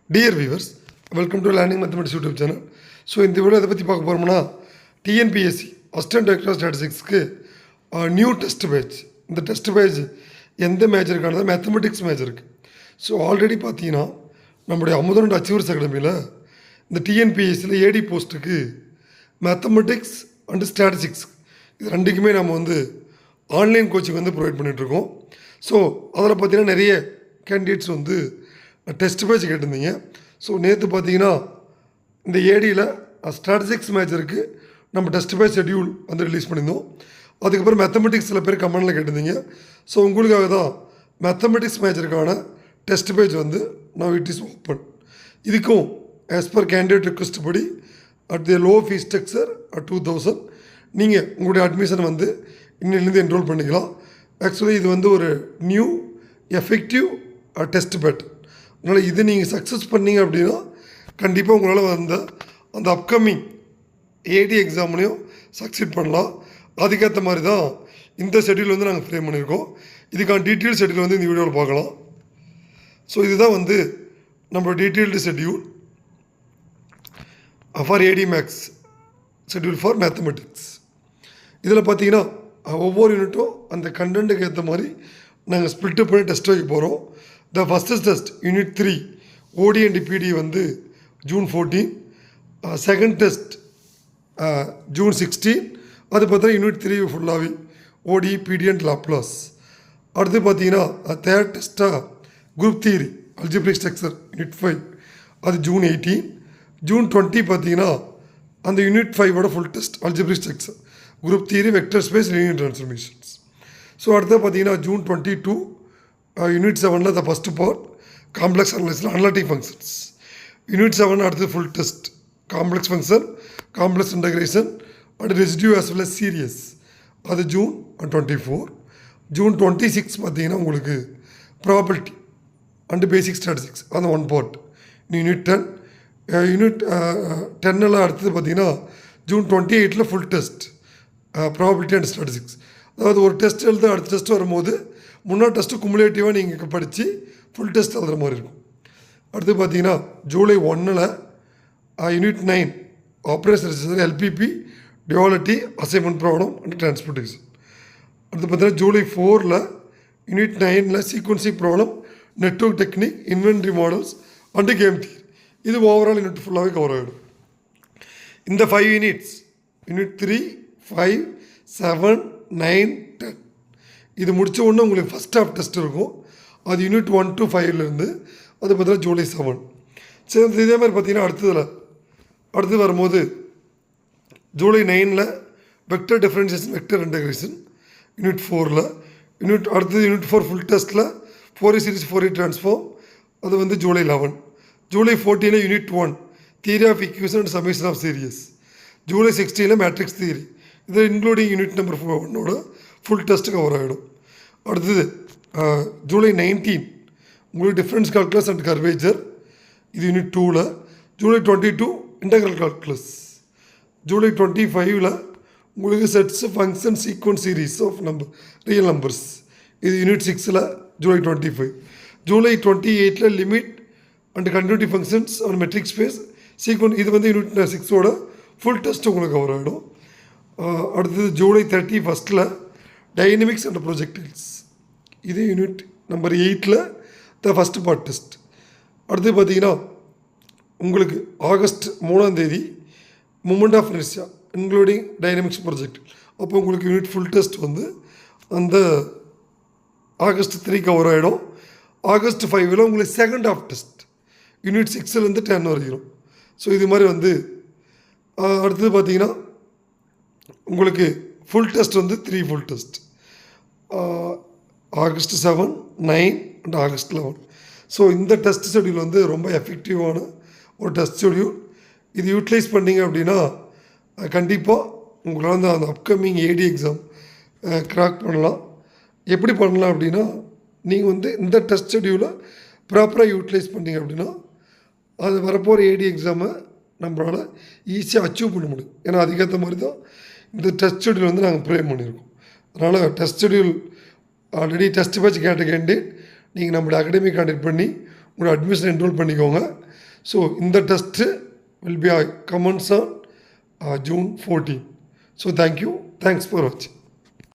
Dear viewers, welcome to Learning Mathematics YouTube channel. So இந்த video எதை பற்றி பார்க்க போகிறோம்னா டிஎன்பிஎஸ்சி அசிஸ்டன்ட் டைரக்டர் ஸ்டாட்டிஸ்டிக்ஸ்க்கு நியூ டெஸ்ட் பேஜ். இந்த டெஸ்ட் பேஜ் எந்த மேஜருக்கானது? மேத்தமெட்டிக்ஸ் மேஜருக்கு. ஸோ ஆல்ரெடி பார்த்தீங்கன்னா நம்முடைய அமுதன் அச்சீவர்ஸ் அகாடமியில் இந்த டிஎன்பிஎஸ்சியில் ஏடி போஸ்ட்டுக்கு மேத்தமெட்டிக்ஸ் அண்டு ஸ்டாட்டிஸ்டிக்ஸ் இது ரெண்டுக்குமே நம்ம வந்து ஆன்லைன் கோச்சிங் வந்து ப்ரொவைட் பண்ணிகிட்ருக்கோம். ஸோ அதில் பார்த்தீங்கன்னா நிறைய கேண்டிடேட்ஸ் வந்து டெஸ்ட் பேஜ் கேட்டிருந்தீங்க. ஸோ நேற்று பார்த்தீங்கன்னா இந்த ஏடியில் ஸ்டாட்டிஸ்டிக்ஸ் மேஜருக்கு நம்ம டெஸ்ட் பேஜ் ஷெட்யூல் வந்து ரிலீஸ் பண்ணியிருந்தோம். அதுக்கப்புறம் மேத்தமெட்டிக்ஸ் சில பேர் கமெண்டில் கேட்டிருந்தீங்க. ஸோ உங்களுக்காக தான் மேத்தமெட்டிக்ஸ் மேஜருக்கான டெஸ்ட் பேஜ் வந்து நவ் இட் இஸ் ஓப்பன். இதுக்கும் ஆஸ் பர் கேண்டிடேட் ரிக்வஸ்ட் படி at the low fees structure 2000 நீங்கள் உங்களுடைய அட்மிஷன் வந்து இன்னிலேருந்து என்ரோல் பண்ணிக்கலாம். ஆக்சுவலி இது வந்து ஒரு நியூ எஃபெக்டிவ் டெஸ்ட் பேட். அதனால் இது நீங்கள் சக்ஸஸ் பண்ணிங்க அப்படின்னா கண்டிப்பாக உங்களால் அந்த அப்கமிங் ஏடி எக்ஸாம்லேயும் சக்சீட் பண்ணலாம். அதுக்கேற்ற மாதிரி தான் இந்த ஷெட்யூல் வந்து நாங்கள் ஃப்ரேம் பண்ணியிருக்கோம். இதுக்கான டீட்டெயில் ஷெட்யூல் வந்து இந்த வீடியோவில் பார்க்கலாம். ஸோ இதுதான் வந்து நம்ம detailed schedule for AT maths schedule for mathematics. இதில் பார்த்தீங்கன்னா ஒவ்வொரு யூனிட்டும் அந்த கண்டென்ட்டுக்கு ஏற்ற மாதிரி நாங்கள் ஸ்பிளிட்டு பண்ணி டெஸ்ட் வைக்க போகிறோம். த ஃபஸ்ட்டு டெஸ்ட் யூனிட் 3 ஓடி அண்ட் பிடி வந்து June 14. Second test June 16. அது பார்த்தா யூனிட் 3 ஃபுல்லாகவே ஓடி பிடி அண்ட் லாப்லாஸ். அடுத்து பார்த்தீங்கன்னா தேர்ட் டெஸ்ட்டாக group theory algebraic structure unit 5 அது June 18. June 20 பார்த்தீங்கன்னா அந்த யூனிட் 5ஓட full test algebraic structure group theory vector space linear transformations. So அடுத்து பார்த்தீங்கன்னா June 22 யூனிட் 7ல் த ஃபஸ்ட்டு பார்ட் காம்ப்ளெக்ஸ் அனலைஸில் அனலிட்டிக் ஃபங்க்ஷன்ஸ். யூனிட் 7 அடுத்து full test complex function complex integration and residue as well as series அது June 24. June 26 பார்த்தீங்கன்னா உங்களுக்கு probability and basic statistics அந்த one part unit 10. Unit 10 அடுத்தது பார்த்தீங்கன்னா June 28 full test probability and statistics. அதாவது ஒரு test எழுத அடுத்த டெஸ்ட் வரும்போது முன்னாடி டெஸ்ட்டு குமுலேட்டிவாக நீங்கள் படித்து ஃபுல் டெஸ்ட் எழுதுகிற மாதிரி இருக்கும். அடுத்து பார்த்தீங்கன்னா July 1 unit 9 operation LPP duality assignment problem and transportation. அடுத்து பார்த்தீங்கன்னா July 4 unit 9 sequencing problem network technique inventory models and game theory. இது ஓவரால் யூனிட் ஃபுல்லாகவே கவர் ஆகிடும். இந்த 5 யூனிட்ஸ் யூனிட் 3, 5, 7, 9, 10 இது முடித்த உடனே உங்களுக்கு ஃபஸ்ட் ஹாஃப் டெஸ்ட் இருக்கும். அது யூனிட் 1 to 5 அது பார்த்தீங்கன்னா July 7. சரி, இதே மாதிரி பார்த்தீங்கன்னா அடுத்து வரும்போது July 9 vector differentiation vector integration unit 4 அடுத்தது யூனிட் 4 ஃபுல் டெஸ்ட்டில் ஃபோரியர் சீரிஸ் ஃபோரியர் ட்ரான்ஸ்ஃபார்ம் அது வந்து July 11. July 14 unit 1 theory of equation and summation of series. July 16 matrix theory இது இன்க்ளூடிங் யூனிட் நம்பர் 1ஓட ஃபுல் டெஸ்ட்டு கவர் ஆகிடும். அடுத்தது July 19 உங்களுக்கு difference calculus and curvature இது unit 2. July 22 integral calculus. July 25 உங்களுக்கு sets function sequence series of real numbers இது unit 6. July 25. July 28 limit and continuity functions and metric space sequence இது வந்து unit 6ஓட full test உங்களுக்கு cover ஆகிடும். அடுத்தது July 31 dynamics and projectiles இது unit number 8 the first part test. அடுத்து பார்த்தீங்கன்னா உங்களுக்கு August 3 moment of inertia including dynamics project. அப்போ உங்களுக்கு யூனிட் ஃபுல் டெஸ்ட் வந்து அந்த August 3 கவர் ஆகிடும். August 5 உங்களுக்கு செகண்ட் ஆஃப் டெஸ்ட் யூனிட் 6 10 வரைக்கும். ஸோ இது மாதிரி வந்து அடுத்தது பார்த்தீங்கன்னா உங்களுக்கு ஃபுல் டெஸ்ட் வந்து 3 full test August 7, 9 and August 11. So இந்த டெஸ்ட் ஷெட்யூல் வந்து ரொம்ப எஃபெக்டிவான ஒரு டெஸ்ட் ஷெட்யூல். இது யூட்டிலைஸ் பண்ணிங்க அப்படின்னா கண்டிப்பாக உங்களால் வந்து அந்த அப்கமிங் ஏடி எக்ஸாம் கிராக் பண்ணலாம். எப்படி பண்ணலாம் அப்படின்னா நீங்கள் வந்து இந்த டெஸ்ட் ஷெட்யூலை ப்ராப்பராக யூட்டிலைஸ் பண்ணிங்க அப்படின்னா அது வரப்போகிற ஏடி எக்ஸாமை நம்மளால் ஈஸியாக அச்சீவ் பண்ண முடியும். ஏன்னா அதுக்கேற்ற மாதிரி தான் இந்த டெஸ்ட் ஷெட்யூல் வந்து நாங்கள் ப்ரே பண்ணியிருக்கோம். அதனால் test schedule already test batch கேட்ட கேண்டிடேட் நீங்கள் நம்மளோட அகாடமி கான்டெக்ட் பண்ணி உங்களோட அட்மிஷன் என்ரோல் பண்ணிக்கோங்க. ஸோ இந்த test will be commence on June 14. So thank you. Thanks for watching.